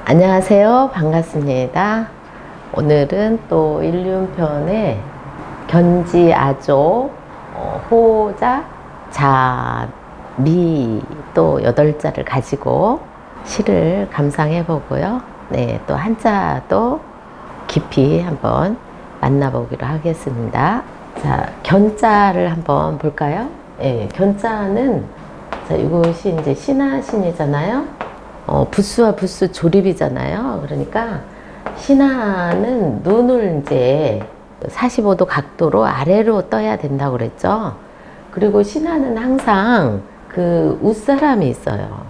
안녕하세요. 반갑습니다. 오늘은 또 일륜편의 견지아조, 호자, 자, 미 또 8자를 가지고 시를 감상해 보고요. 네, 또 한자도 깊이 한번 만나보기로 하겠습니다. 자, 견자를 한번 볼까요? 네, 견자는 자, 이것이 이제 신하신이잖아요. 부수와 부수 조립이잖아요. 그러니까 신하는 눈을 이제 45도 각도로 아래로 떠야 된다고 그랬죠. 그리고 신하는 항상 그 윗사람이 있어요.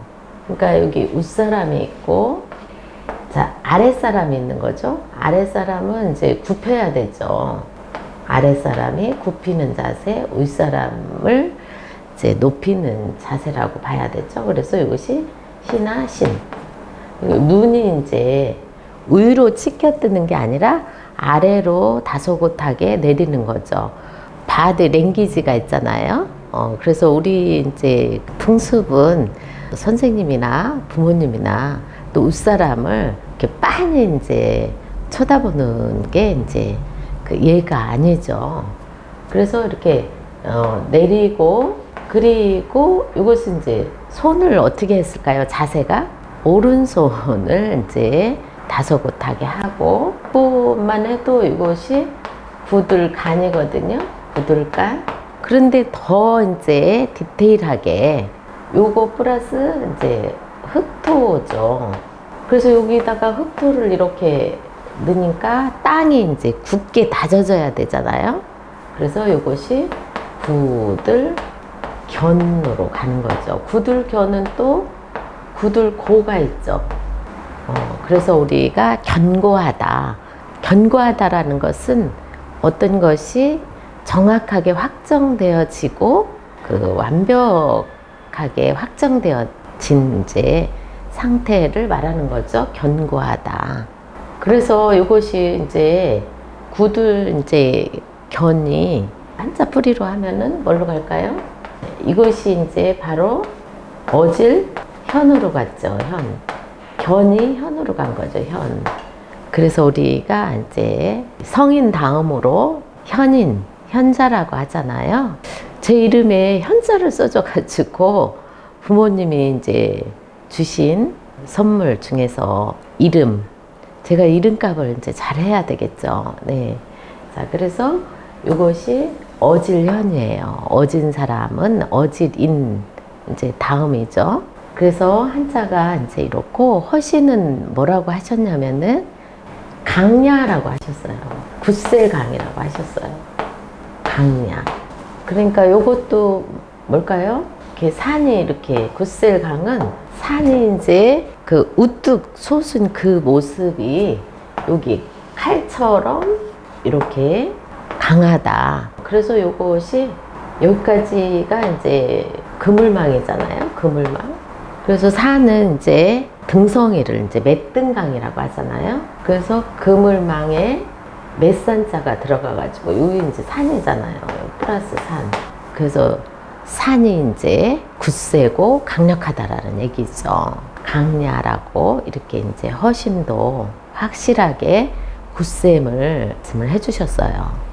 그러니까 여기 윗사람이 있고, 자, 아랫사람이 있는 거죠. 아랫사람은 이제 굽혀야 되죠. 아랫사람이 굽히는 자세, 윗사람을 이제 높이는 자세라고 봐야 되죠. 그래서 이것이 신하신. 눈이 이제 위로 치켜뜨는 게 아니라 아래로 다소곳하게 내리는 거죠. 바드 랭귀지가 있잖아요. 그래서 우리 이제 풍습은 선생님이나 부모님이나 또 윗사람을 이렇게 빤히 이제 쳐다보는 게 이제 그 예가 아니죠. 그래서 이렇게 내리고, 그리고 이것은 이제 손을 어떻게 했을까요? 자세가 오른손을 이제 다소곳하게 하고, 그것만 해도 이것이 구들간이거든요. 구들간. 그런데 더 이제 디테일하게 요거 플러스 이제 흑토죠. 그래서 여기다가 흑토를 이렇게 넣으니까 땅이 이제 굳게 다져져야 되잖아요. 그래서 이것이 구들견으로 가는 거죠. 구들견은 또 구들고가 있죠. 그래서 우리가 견고하다. 견고하다라는 것은 어떤 것이 정확하게 확정되어지고 그 완벽하게 확정되어진 이제 상태를 말하는 거죠. 견고하다. 그래서 이것이 이제 구들 이제 견이 한자 풀이로 하면은 뭘로 갈까요? 이것이 이제 바로 어질 현으로 갔죠. 현. 견이 현으로 간 거죠. 현. 그래서 우리가 이제 성인 다음으로 현인, 현자라고 하잖아요. 제 이름에 현자를 써줘가지고 부모님이 이제 주신 선물 중에서 이름, 제가 이름값을 이제 잘 해야 되겠죠. 네. 자, 그래서 이것이 어질현이에요. 어진 사람은 어질인, 이제 다음이죠. 그래서 한자가 이제 이렇고, 허신은 뭐라고 하셨냐면은 강야라고 하셨어요. 굳셀강이라고 하셨어요. 강야. 그러니까 요것도 뭘까요? 이렇게 산이 이렇게 굳셀강은 산이 이제 그 우뚝 솟은 그 모습이 여기 칼처럼 이렇게 강하다. 그래서 요것이 여기까지가 이제 그물망이잖아요. 그물망. 그래서 산은 이제 등성이를 이제 맷등강이라고 하잖아요. 그래서 그물망에 맷산자가 들어가가지고 여기 이제 산이잖아요. 플러스 산. 그래서 산이 이제 굳세고 강력하다라는 얘기죠. 강야라고 이렇게 이제 허심도 확실하게 굳셈을 말씀을 해주셨어요.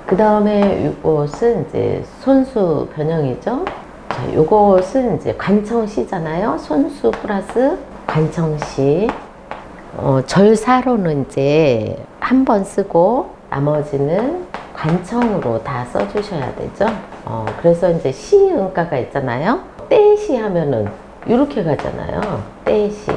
그 다음에 이것은 이제 손수 변형이죠. 자, 이것은 이제 관청시잖아요. 손수 플러스 관청시. 절사로는 이제 한 번 쓰고 나머지는 관청으로 다 써주셔야 되죠. 그래서 이제 시음가가 있잖아요. 떼시 하면은 이렇게 가잖아요. 떼시.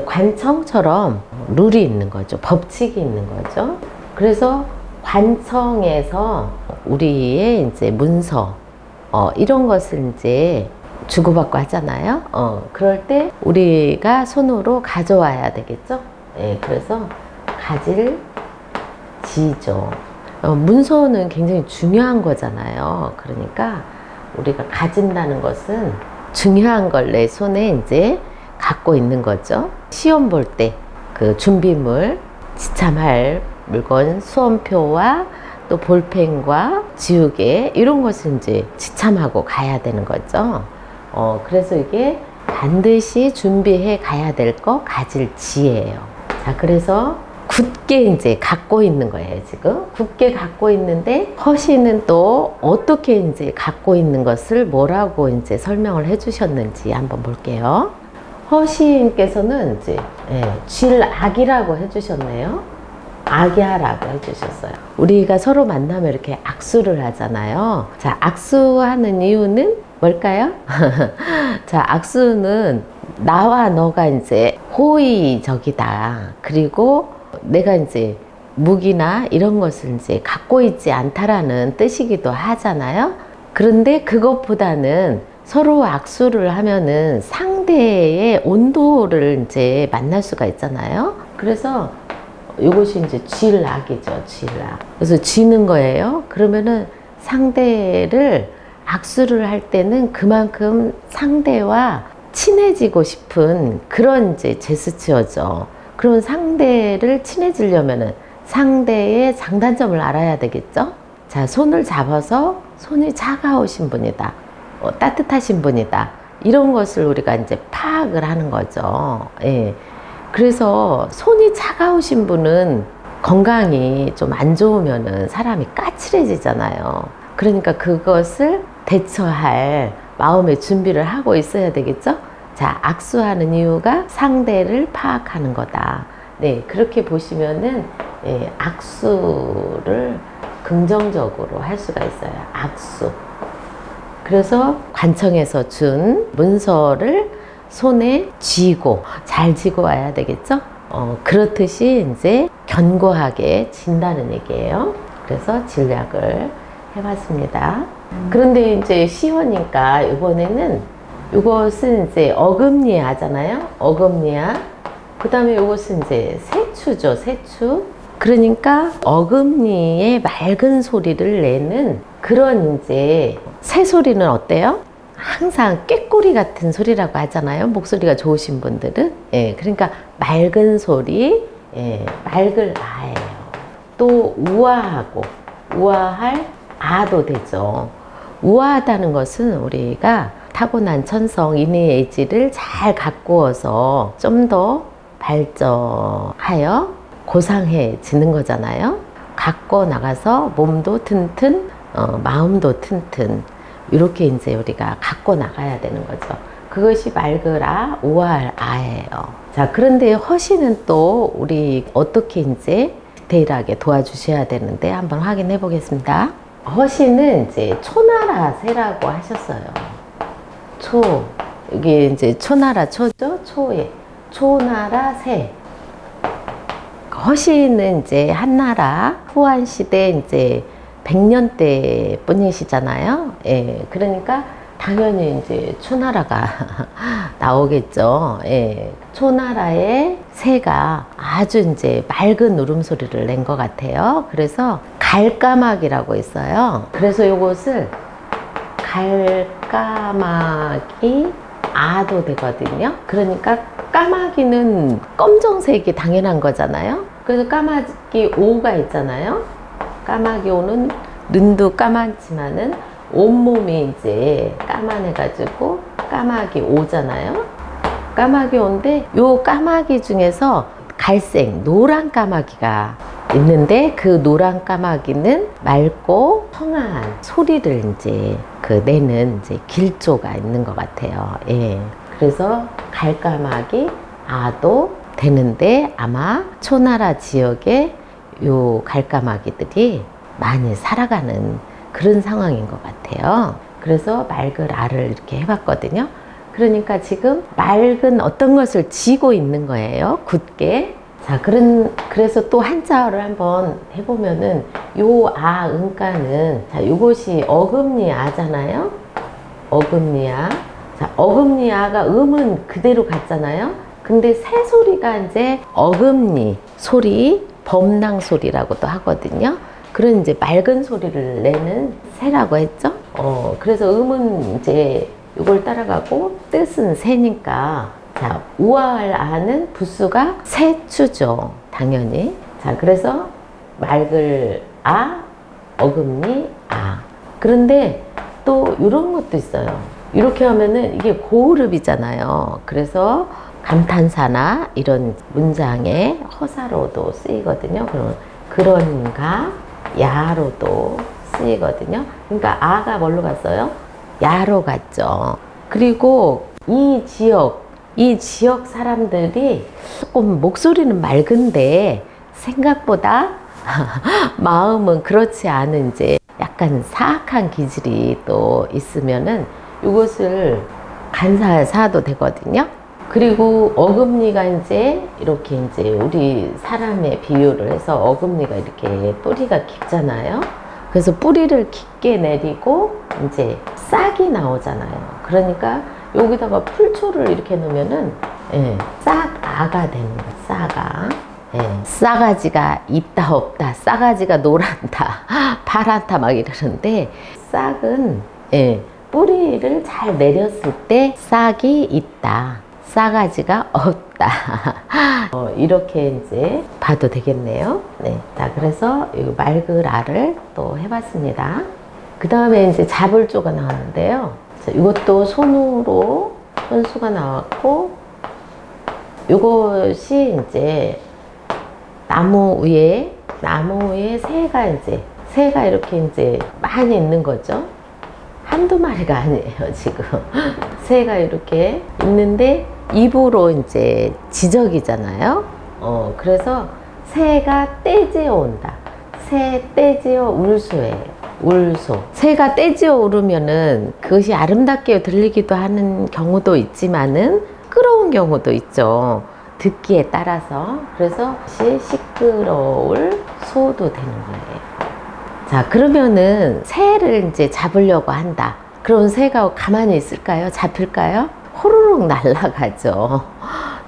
관청처럼 룰이 있는 거죠. 법칙이 있는 거죠. 그래서 관청에서 우리의 이제 문서, 이런 것을 이제 주고받고 하잖아요. 그럴 때 우리가 손으로 가져와야 되겠죠. 예, 그래서 가질지죠. 문서는 굉장히 중요한 거잖아요. 그러니까 우리가 가진다는 것은 중요한 걸 내 손에 이제 갖고 있는 거죠. 시험 볼 때 그 준비물, 지참할 물건, 수험표와 또 볼펜과 지우개 이런 것을 이제 지참하고 가야 되는 거죠. 그래서 이게 반드시 준비해 가야 될 거 가질 지혜예요. 자, 그래서 굳게 이제 갖고 있는 거예요, 지금. 굳게 갖고 있는데, 허신은 또 어떻게 이제 갖고 있는 것을 뭐라고 이제 설명을 해 주셨는지 한번 볼게요. 허시인께서는 이제, 쥘악이라고 해 주셨네요. 악야라고 해 주셨어요. 우리가 서로 만나면 이렇게 악수를 하잖아요. 자, 악수하는 이유는 뭘까요? 자, 악수는 나와 너가 이제 호의적이다. 그리고 내가 이제 무기나 이런 것을 이제 갖고 있지 않다라는 뜻이기도 하잖아요. 그런데 그것보다는 서로 악수를 하면은 상대의 온도를 이제 만날 수가 있잖아요. 그래서 이것이 이제 쥘악이죠, 쥘악. 그래서 쥐는 거예요. 그러면은 상대를 악수를 할 때는 그만큼 상대와 친해지고 싶은 그런 이제 제스처죠. 그러면 상대를 친해지려면은 상대의 장단점을 알아야 되겠죠? 자, 손을 잡아서 손이 차가우신 분이다. 따뜻하신 분이다. 이런 것을 우리가 이제 파악을 하는 거죠. 예. 그래서 손이 차가우신 분은 건강이 좀 안 좋으면은 사람이 까칠해지잖아요. 그러니까 그것을 대처할 마음의 준비를 하고 있어야 되겠죠? 자, 악수하는 이유가 상대를 파악하는 거다. 네, 그렇게 보시면은, 악수를 긍정적으로 할 수가 있어요. 악수. 그래서 관청에서 준 문서를 손에 쥐고, 잘 쥐고 와야 되겠죠? 그렇듯이 이제 견고하게 진다는 얘기예요. 그래서 진략을 해봤습니다. 그런데 이제 시원이니까 이번에는 이것은 이제 어금니하잖아요. 어금니야. 그 다음에 이것은 이제 세추죠. 세추. 그러니까 어금니에 맑은 소리를 내는 그런 이제 새 소리는 어때요? 항상 꾀꼬리 같은 소리라고 하잖아요. 목소리가 좋으신 분들은. 예, 그러니까 맑은 소리, 맑을 아예요. 또 우아하고, 우아할 아도 되죠. 우아하다는 것은 우리가 타고난 천성, 이니에이지를 잘 가꾸어서 좀 더 발전하여 고상해지는 거잖아요. 갖고 나가서 몸도 튼튼, 마음도 튼튼. 이렇게 이제 우리가 갖고 나가야 되는 거죠. 그것이 맑으라, 우아할 아예요. 자, 그런데 허시는 또 우리 어떻게 이제 디테일하게 도와주셔야 되는데 한번 확인해 보겠습니다. 허시는 이제 초나라 새라고 하셨어요. 초. 이게 이제 초나라 초죠? 초에. 초나라 새. 허시는 이제 한나라 후한 시대 이제 100년대 분이시잖아요. 예. 그러니까 당연히 이제 초나라가 나오겠죠. 예. 초나라의 새가 아주 이제 맑은 울음소리를 낸 것 같아요. 그래서 갈까마귀라고 있어요. 그래서 이것을 갈까마귀 아도 되거든요. 그러니까 까마귀는 검정색이 당연한 거잖아요. 그래서 까마귀 오가 있잖아요. 까마귀 오는 눈도 까맣지만은 온몸이 이제 까만해가지고 까마귀 오잖아요. 까마귀 오인데 요 까마귀 중에서 갈색 노란 까마귀가 있는데 그 노란 까마귀는 맑고 청아한 소리를 이제 그 내는 이제 길조가 있는 것 같아요. 예. 그래서 갈까마귀 아도 되는데 아마 초나라 지역에 요 갈까마귀들이 많이 살아가는 그런 상황인 것 같아요. 그래서 맑을 알을 이렇게 해봤거든요. 그러니까 지금 맑은 어떤 것을 쥐고 있는 거예요. 굳게. 자, 그래서 또 한자어를 한번 해보면은 요 아, 은가는 자, 요것이 어금니 아잖아요. 어금니 아. 자, 어금니 아가 음은 그대로 같잖아요. 근데 새 소리가 이제 어금니 소리, 범낭 소리라고도 하거든요. 그런 이제 맑은 소리를 내는 새라고 했죠. 그래서 음은 이제 이걸 따라가고 뜻은 새니까 자, 우아할 아는 부수가 새추죠. 당연히. 자, 그래서 맑을 아, 어금니 아. 그런데 또 이런 것도 있어요. 이렇게 하면은 이게 고흐름이잖아요. 그래서 감탄사나 이런 문장의 허사로도 쓰이거든요. 그런가 야로도 쓰이거든요. 그러니까 아가 뭘로 갔어요? 야로 갔죠. 그리고 이 지역 사람들이 조금 목소리는 맑은데 생각보다 마음은 그렇지 않은 이제 약간 사악한 기질이 또 있으면은 이것을 간사사도 되거든요. 그리고 어금니가 이제 이렇게 이제 우리 사람의 비유를 해서 어금니가 이렇게 뿌리가 깊잖아요. 그래서 뿌리를 깊게 내리고 이제 싹이 나오잖아요. 그러니까 여기다가 풀초를 이렇게 놓으면은 싹아가 되는 거예요. 싹아. 싸가지가 있다 없다, 싸가지가 노랗다, 파랗다 막 이러는데 싹은 뿌리를 잘 내렸을 때 싹이 있다, 싸가지가 없다. 이렇게 이제 봐도 되겠네요. 네. 자, 그래서 이 말그라를 또 해봤습니다. 그 다음에 이제 잡을조가 나왔는데요. 자, 이것도 손으로 손수가 나왔고, 이것이 이제 나무 위에 새가 이렇게 이제 많이 있는 거죠. 한두 마리가 아니에요, 지금. 새가 이렇게 있는데 입으로 이제 지적이잖아요. 그래서 새가 떼지어 온다. 새 떼지어 울소예요. 울소. 새가 떼지어 오르면은 그것이 아름답게 들리기도 하는 경우도 있지만은 시끄러운 경우도 있죠. 듣기에 따라서. 그래서 시끄러울 소도 되는 거예요. 자, 그러면은 새를 이제 잡으려고 한다. 그럼 새가 가만히 있을까요? 잡힐까요? 호로록 날아가죠.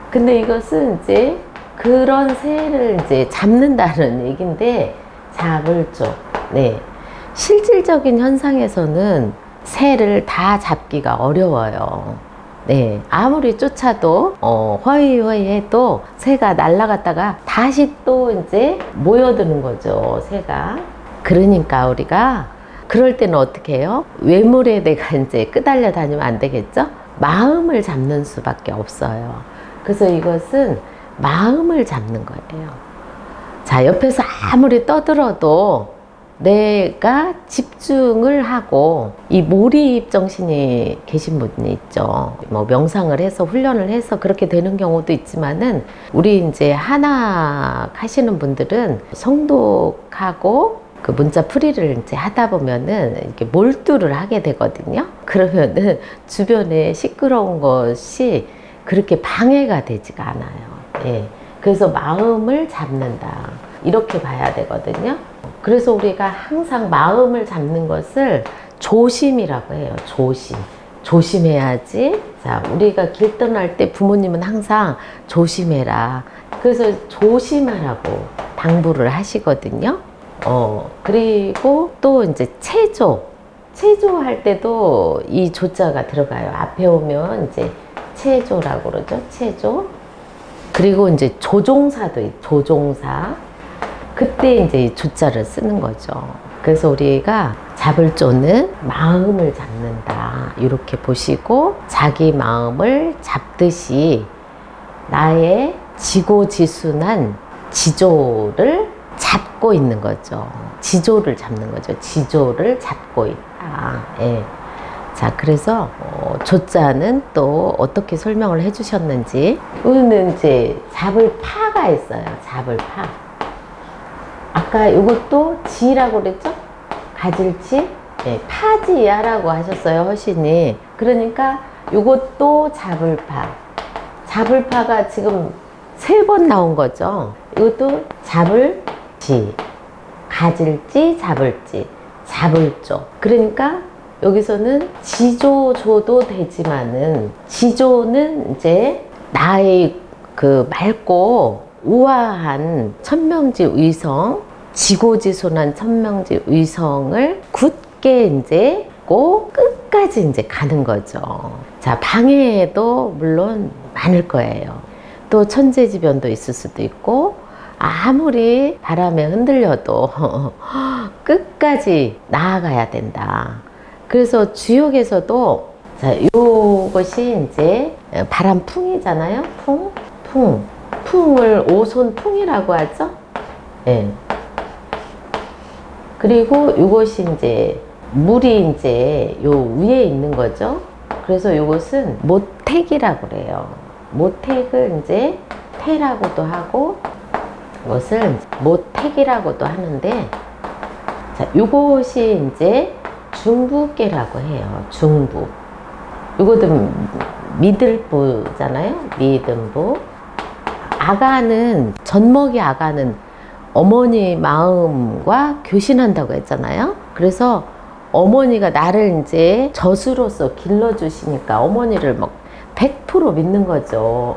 근데 이것은 이제 그런 새를 이제 잡는다는 얘기인데, 잡을죠. 네. 실질적인 현상에서는 새를 다 잡기가 어려워요. 네, 아무리 쫓아도 허위허위 해도 새가 날아갔다가 다시 또 이제 모여드는 거죠, 새가. 그러니까 우리가 그럴 때는 어떻게 해요? 외물에 내가 이제 끄달려 다니면 안 되겠죠? 마음을 잡는 수밖에 없어요. 그래서 이것은 마음을 잡는 거예요. 자, 옆에서 아무리 떠들어도 내가 집중을 하고, 이 몰입 정신이 계신 분이 있죠. 뭐 명상을 해서 훈련을 해서 그렇게 되는 경우도 있지만은, 우리 이제 한학 하시는 분들은 성독하고 그 문자 풀이를 이제 하다 보면은 이렇게 몰두를 하게 되거든요. 그러면은 주변에 시끄러운 것이 그렇게 방해가 되지가 않아요. 예. 그래서 마음을 잡는다, 이렇게 봐야 되거든요. 그래서 우리가 항상 마음을 잡는 것을 조심이라고 해요. 조심해야지. 자, 우리가 길 떠날 때 부모님은 항상 조심해라. 그래서 조심하라고 당부를 하시거든요. 그리고 또 이제 체조할 때도 이 조자가 들어가요. 앞에 오면 이제 체조라고 그러죠. 체조. 그리고 이제 조종사도 조종사. 그때 이제 이 조자를 쓰는 거죠. 그래서 우리가 잡을 조는 마음을 잡는다, 이렇게 보시고, 자기 마음을 잡듯이 나의 지고지순한 지조를 잡고 있는 거죠. 지조를 잡는 거죠. 지조를 잡고 있다. 예. 자, 그래서 조자는 또 어떻게 설명을 해주셨는지. 오늘은 이제 잡을 파가 있어요. 잡을 파. 아까 이것도 지라고 그랬죠? 가질지? 네, 파지야라고 하셨어요, 허신이. 그러니까 이것도 잡을파. 잡을파가 지금 3번 나온 거죠. 이것도 잡을지, 가질지, 잡을지, 잡을조. 그러니까 여기서는 지조조도 되지만은, 지조는 이제 나의 그 맑고 우아한 천명지 의성, 지고지순한 천명지 의성을 굳게 이제 끝까지 이제 가는 거죠. 자, 방해도 물론 많을 거예요. 또 천재지변도 있을 수도 있고, 아무리 바람에 흔들려도 끝까지 나아가야 된다. 그래서 주역에서도 자, 요것이 이제 바람풍이잖아요. 풍을 오손풍이라고 하죠. 예. 그리고 요것이 이제 물이 이제 요 위에 있는 거죠. 그래서 요것은 모택이라고 그래요. 모택을 이제 태라고도 하고 이것을 모택이라고도 하는데, 자, 요것이 이제 중부계라고 해요. 중부. 요것도 미들부잖아요. 미등부. 아가는, 젖먹이 아가는 어머니 마음과 교신한다고 했잖아요. 그래서 어머니가 나를 이제 젖으로서 길러주시니까 어머니를 막 100% 믿는 거죠.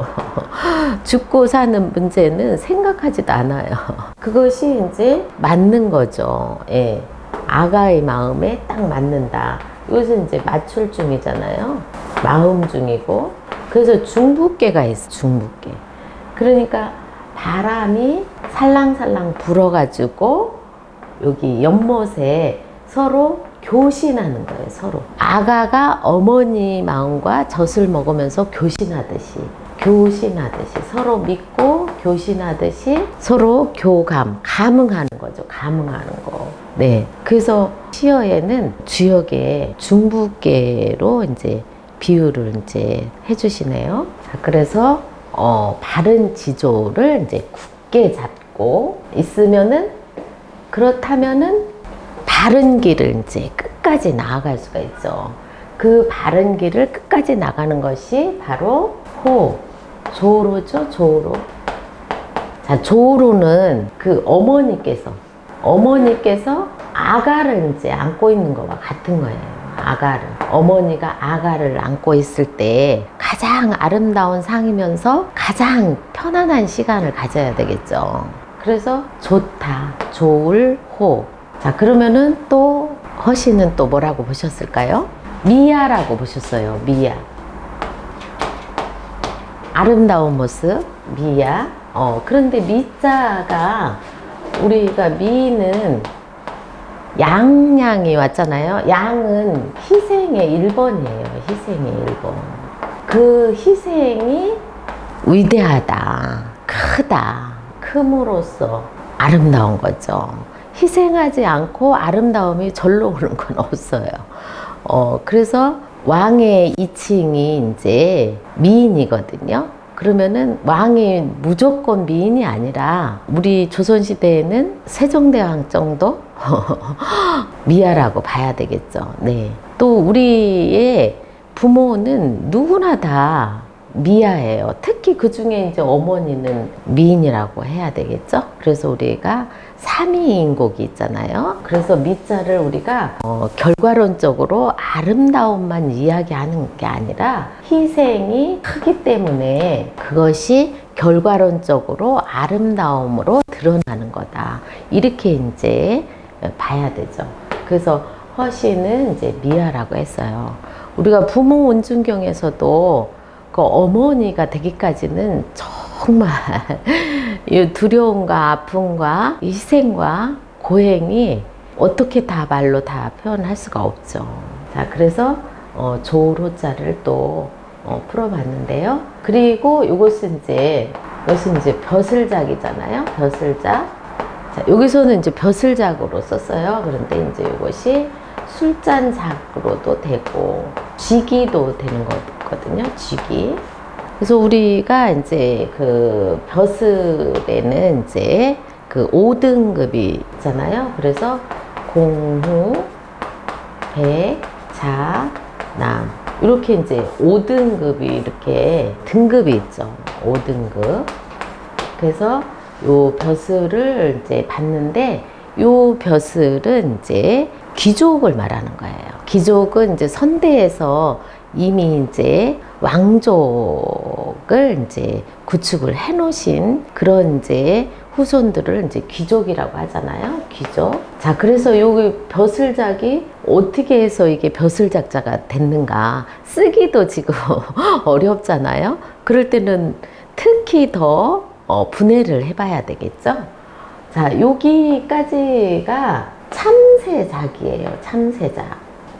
죽고 사는 문제는 생각하지도 않아요. 그것이 이제 맞는 거죠. 예. 아가의 마음에 딱 맞는다. 이것은 이제 맞출중이잖아요. 마음중이고. 그래서 중부계가 있어, 중부계. 그러니까 바람이 살랑살랑 불어가지고 여기 연못에 서로 교신하는 거예요, 서로. 아가가 어머니 마음과 젖을 먹으면서 교신하듯이 서로 믿고 교신하듯이 서로 감응하는 거죠. 감응하는 거. 네. 그래서 시어에는 주역에 중부계로 이제 비유를 이제 해주시네요. 자, 그래서 바른 지조를 이제 굳게 잡고 있으면은, 그렇다면은 바른 길을 이제 끝까지 나아갈 수가 있죠. 그 바른 길을 끝까지 나가는 것이 바로 조로죠, 조로. 자, 조로는 그 어머니께서 아가를 이제 안고 있는 것과 같은 거예요. 어머니가 아가를 안고 있을 때 가장 아름다운 상이면서 가장 편안한 시간을 가져야 되겠죠. 그래서 좋다, 좋을, 호. 자, 그러면은 또 허씨는 또 뭐라고 보셨을까요? 미야라고 보셨어요. 미야. 아름다운 모습, 미야. 그런데 미자가, 우리가 미는 양이 왔잖아요. 양은 희생의 1번이에요. 희생의 1번. 그 희생이 위대하다, 크다, 큼으로써 아름다운 거죠. 희생하지 않고 아름다움이 절로 오는 건 없어요. 그래서 왕의 2층이 이제 미인이거든요. 그러면은 왕이 무조건 미인이 아니라 우리 조선시대에는 세종대왕 정도 미아라고 봐야 되겠죠. 네. 또 우리의 부모는 누구나 다 미아예요. 특히 그 중에 이제 어머니는 미인이라고 해야 되겠죠. 그래서 우리가 삼위인곡이 있잖아요. 그래서 미자를 우리가 결과론적으로 아름다움만 이야기하는 게 아니라 희생이 크기 때문에 그것이 결과론적으로 아름다움으로 드러나는 거다. 이렇게 이제 봐야 되죠. 그래서 허씨는 이제 미아라고 했어요. 우리가 부모 온중경에서도 그 어머니가 되기까지는 정말 이 두려움과 아픔과 희생과 고행이 어떻게 다 말로 다 표현할 수가 없죠. 자, 그래서 조로자를 또 풀어봤는데요. 그리고 이것은 이제 벼슬작이잖아요. 벼슬작. 자, 여기서는 이제 벼슬작으로 썼어요. 그런데 이제 이것이 술잔작으로도 되고 쥐기도 되는 거거든요. 쥐기. 그래서 우리가 이제 그 벼슬에는 이제 그 5등급이 있잖아요. 그래서 공후, 백, 자, 남. 이렇게 이제 5등급이 이렇게 등급이 있죠. 5등급. 그래서 요 벼슬을 이제 봤는데, 요 벼슬은 이제 귀족을 말하는 거예요. 귀족은 이제 선대에서 이미 이제 왕족을 이제 구축을 해 놓으신 그런 이제 후손들을 이제 귀족이라고 하잖아요. 귀족. 자, 그래서 여기 벼슬작이 어떻게 해서 이게 벼슬작자가 됐는가. 쓰기도 지금 어렵잖아요. 그럴 때는 특히 더 분해를 해봐야 되겠죠. 자, 여기까지가 참새작이에요. 참새작.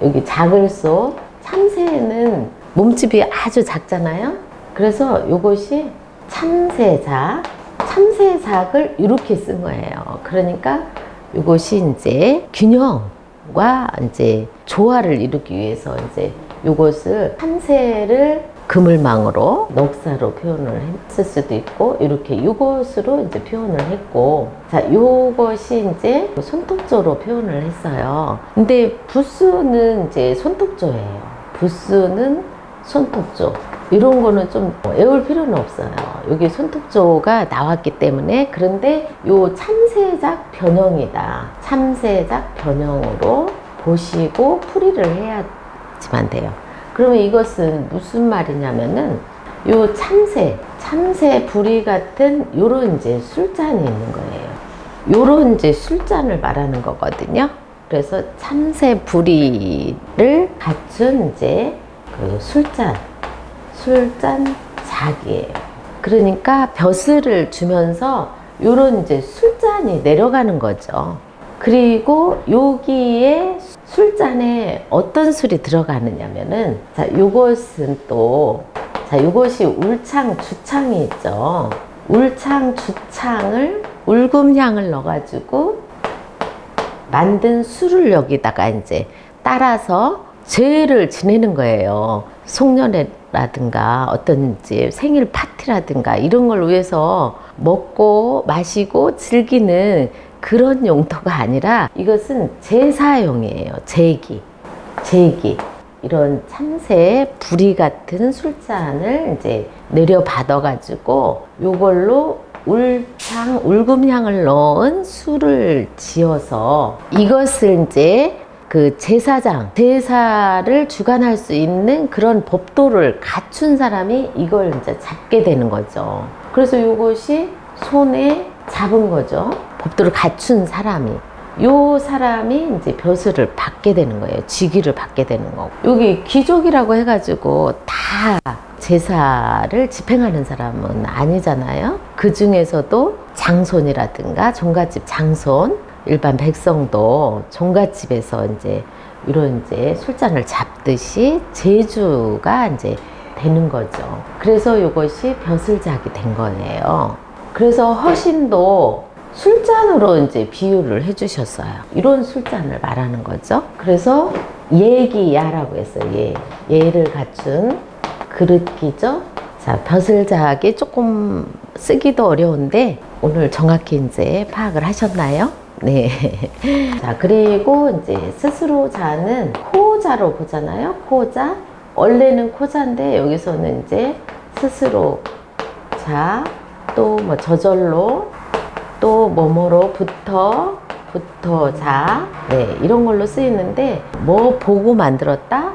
여기 작을 소, 참새는 몸집이 아주 작잖아요. 그래서 요것이 참새작, 참새작을 이렇게 쓴 거예요. 그러니까 요것이 이제 균형과 이제 조화를 이루기 위해서 이제 요것을 참새를 그물망으로 넉사로 표현을 했을 수도 있고, 이렇게 요것으로 이제 표현을 했고, 자, 요것이 이제 손톱조로 표현을 했어요. 근데 부스는 이제 손톱조예요. 부스는 손톱조. 이런 거는 좀 외울 필요는 없어요. 여기 손톱조가 나왔기 때문에. 그런데 요 참새작 변형이다. 참새작 변형으로 보시고 풀이를 해야지만 돼요. 그러면 이것은 무슨 말이냐면은 요 참새 부리 같은 요런 이제 술잔이 있는 거예요. 요런 이제 술잔을 말하는 거거든요. 그래서 참새 부리를 갖춘 이제 그 술잔작이에요. 그러니까 벼슬을 주면서 요런 이제 술잔이 내려가는 거죠. 그리고 여기에 술잔에 어떤 술이 들어가느냐면은, 자, 요것은 또, 자, 요것이 울창주창이 있죠. 울창주창을, 울금향을 넣어가지고 만든 술을 여기다가 이제 따라서 제를 지내는 거예요. 송년회라든가 어떤 이제 생일 파티라든가 이런 걸 위해서 먹고 마시고 즐기는 그런 용도가 아니라 이것은 제사용이에요. 제기. 이런 참새 부리 같은 술잔을 이제 내려받아가지고 요걸로 울금향을 넣은 술을 지어서 이것을 이제 그 제사를 주관할 수 있는 그런 법도를 갖춘 사람이 이걸 이제 잡게 되는 거죠. 그래서 요것이 손에 잡은 거죠. 법도를 갖춘 사람이. 요 사람이 이제 벼슬을 받게 되는 거예요. 직위를 받게 되는 거고. 여기 귀족이라고 해가지고 다 제사를 집행하는 사람은 아니잖아요. 그 중에서도 장손이라든가 종갓집 장손, 일반 백성도 종갓집에서 이제 이런 이제 술잔을 잡듯이 제주가 이제 되는 거죠. 그래서 이것이 벼슬작이 된 거예요. 그래서 허신도 술잔으로 이제 비유를 해주셨어요. 이런 술잔을 말하는 거죠. 그래서 예기야라고 했어요. 예를 갖춘 그릇기죠. 자, 벼슬작이 조금 쓰기도 어려운데 오늘 정확히 이제 파악을 하셨나요? 네. 자, 그리고 이제 스스로 자는 코자로 보잖아요. 코자. 원래는 코자인데 여기서는 이제 스스로 자, 또 뭐 저절로, 또 뭐뭐로 붙어 자. 네, 이런 걸로 쓰이는데 뭐 보고 만들었다?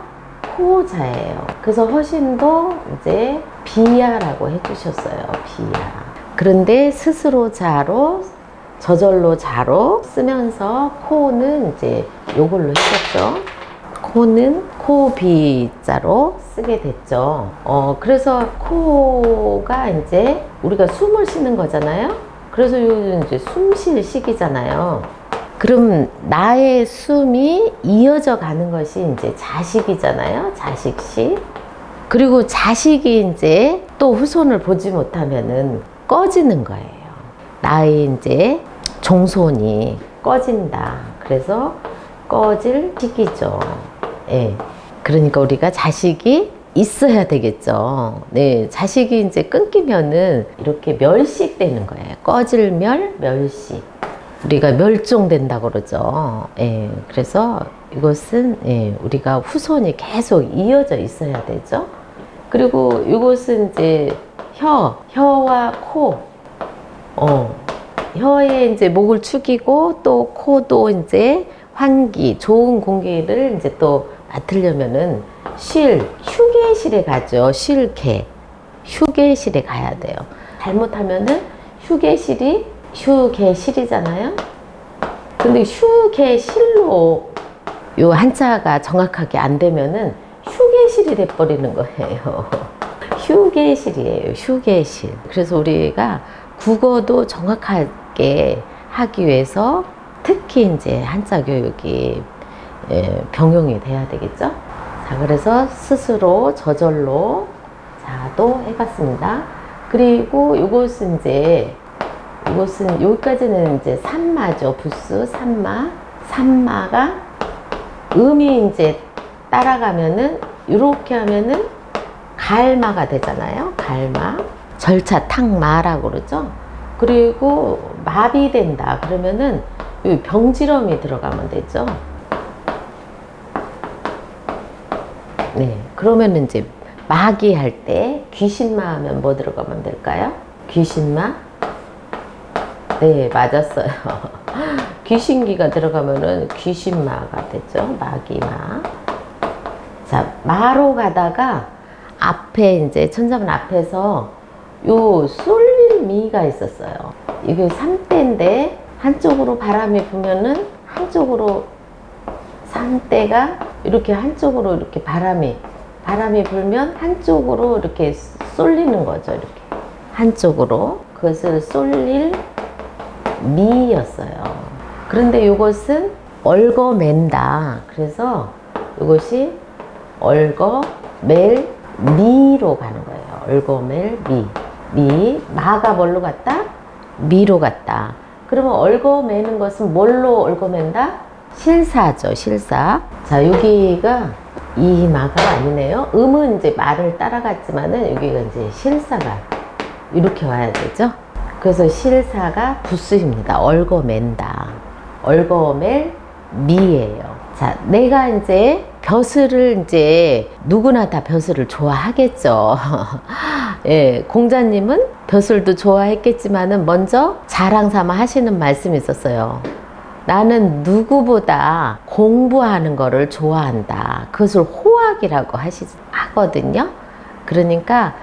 코자예요. 그래서 허신도 이제 비야라고 해주셨어요. 비야. 그런데 스스로 자로, 저절로 자로 쓰면서 코는 이제 요걸로 했었죠. 코는 코비자로 쓰게 됐죠. 그래서 코가 이제 우리가 숨을 쉬는 거잖아요. 그래서 요즘 이제 숨 쉴 시기잖아요. 그럼 나의 숨이 이어져 가는 것이 이제 자식이잖아요. 자식시. 그리고 자식이 이제 또 후손을 보지 못하면은 꺼지는 거예요. 나의 이제 종손이 꺼진다. 그래서 꺼질 시기죠. 예. 그러니까 우리가 자식이 있어야 되겠죠. 네. 자식이 이제 끊기면은 이렇게 멸식되는 거예요. 꺼질 멸식. 우리가 멸종된다고 그러죠. 예. 그래서 이것은 예, 우리가 후손이 계속 이어져 있어야 되죠. 그리고 이것은 이제 혀와 코. 혀에 이제 목을 축이고 또 코도 이제 환기, 좋은 공기를 이제 또 맡으려면은 휴게실에 가죠. 휴게실에 가야 돼요. 잘못하면은 휴게실이잖아요. 근데 휴게실로 요 한자가 정확하게 안 되면은 휴게실이 돼버리는 거예요. 휴게실이에요. 휴게실. 그래서 우리가 국어도 정확하게 하기 위해서 특히 이제 한자 교육이 병용이 돼야 되겠죠. 자, 그래서 스스로 저절로 자도 해봤습니다. 그리고 이것은 여기까지는 이제 산마죠. 부스 산마가 음이 이제 따라가면은 이렇게 하면은 갈마가 되잖아요. 갈마. 절차 탁마라고 그러죠. 그리고 마비된다 그러면은 이 병지럼이 들어가면 되죠. 네, 그러면 이제 마귀 할 때 귀신마 하면 뭐 들어가면 될까요? 귀신마? 네, 맞았어요. 귀신기가 들어가면은 귀신마가 되죠. 마귀마. 자, 마로 가다가 앞에 이제 천자문 앞에서 요 쏠릴 미가 있었어요. 이게 3대인데 한쪽으로 바람이 불면은 한쪽으로 3대가 이렇게 한쪽으로 이렇게 바람이 불면 한쪽으로 이렇게 쏠리는 거죠. 이렇게 한쪽으로 그것을 쏠릴 미였어요. 그런데 이것은 얽어맨다. 그래서 이것이 얽어맬 미로 가는 거예요. 얽어맬 미. 마가 뭘로 갔다? 미로 갔다. 그러면 얽어매는 것은 뭘로 얽어맨다? 실사죠. 실사. 자, 여기가 이 마가 아니네요. 음은 이제 말을 따라갔지만은 여기가 이제 실사가 이렇게 와야 되죠. 그래서 실사가 부스입니다. 얽어맨다. 얽어맬 미예요. 자, 내가 이제 벼슬을 이제 누구나 다 벼슬을 좋아하겠죠. 예, 공자님은 벼슬도 좋아했겠지만은 먼저 자랑 삼아 하시는 말씀이 있었어요. 나는 공부하는 거를 좋아한다. 그것을 호학이라고 하거든요. 그러니까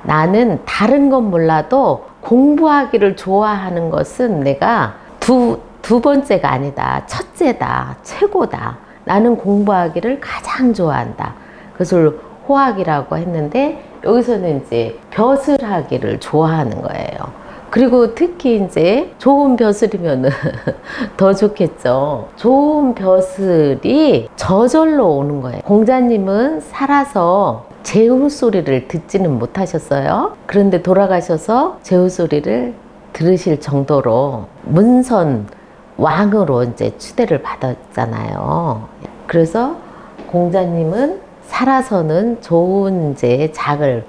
나는 다른 건 몰라도 공부하기를 좋아하는 것은 내가 두 번째가 아니다. 첫째다. 최고다. 나는 공부하기를 가장 좋아한다. 그것을 호학이라고 했는데 여기서는 이제 벼슬하기를 좋아하는 거예요. 그리고 특히 이제 좋은 벼슬이면은 더 좋겠죠. 좋은 벼슬이 저절로 오는 거예요. 공자님은 살아서 제후 소리를 듣지는 못하셨어요. 그런데 돌아가셔서 제후 소리를 들으실 정도로 문선 왕으로 이제 추대를 받았잖아요. 그래서 공자님은 살아서는 좋은 이제 작을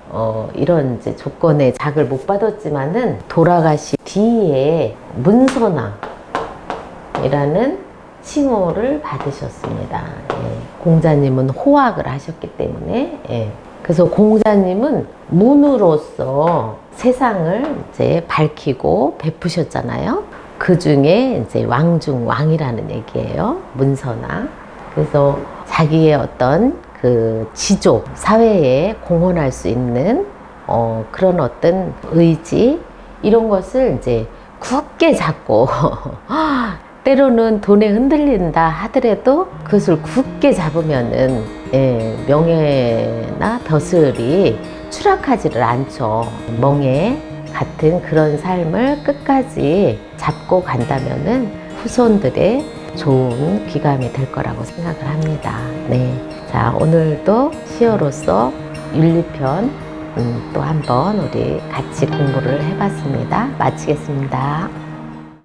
이런 이제 조건의 작을 못 받았지만은 돌아가신 뒤에 문선왕이라는 칭호를 받으셨습니다. 예. 공자님은 호학을 하셨기 때문에 예. 그래서 공자님은 문으로서 세상을 이제 밝히고 베푸셨잖아요. 그 중에 이제 왕중 왕이라는 얘기예요. 문선왕. 그래서 자기의 어떤 그 지족, 사회에 공헌할 수 있는 그런 어떤 의지 이런 것을 이제 굳게 잡고 때로는 돈에 흔들린다 하더라도 그것을 굳게 잡으면은 예, 명예나 벼슬이 추락하지를 않죠. 멍에 같은 그런 삶을 끝까지 잡고 간다면은 후손들의 좋은 귀감이 될 거라고 생각을 합니다. 네. 자, 오늘도 시어로서 윤리편 또 한번 우리 같이 공부를 해봤습니다. 마치겠습니다.